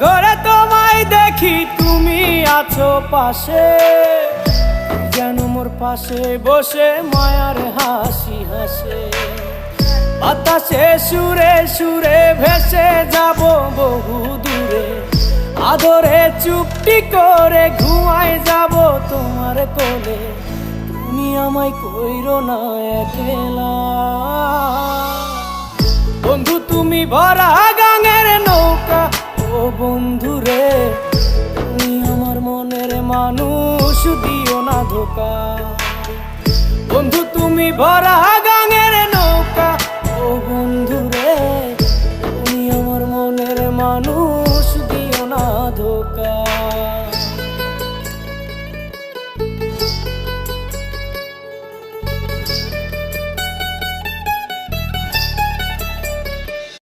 ঘরে তোমায় দেখি তুমি আছো পাশে, যেন মোর পাশে বসে মায়ার হাসি হাসে। বাতাসে সুরে সুরে ভেসে যাব বহু দূরে, আদরে চুপটি করে ঘুমায় যাব তোমার কোলে। তুমি আমায় কইরো না একলা বন্ধু, তুমি ভরা গাঙের নৌকা। ও বন্ধু রে, তুমি আমার মনের মানুষ, দিও না ধোকা। বন্ধু তুমি ভরা গাঙের নৌকা। ও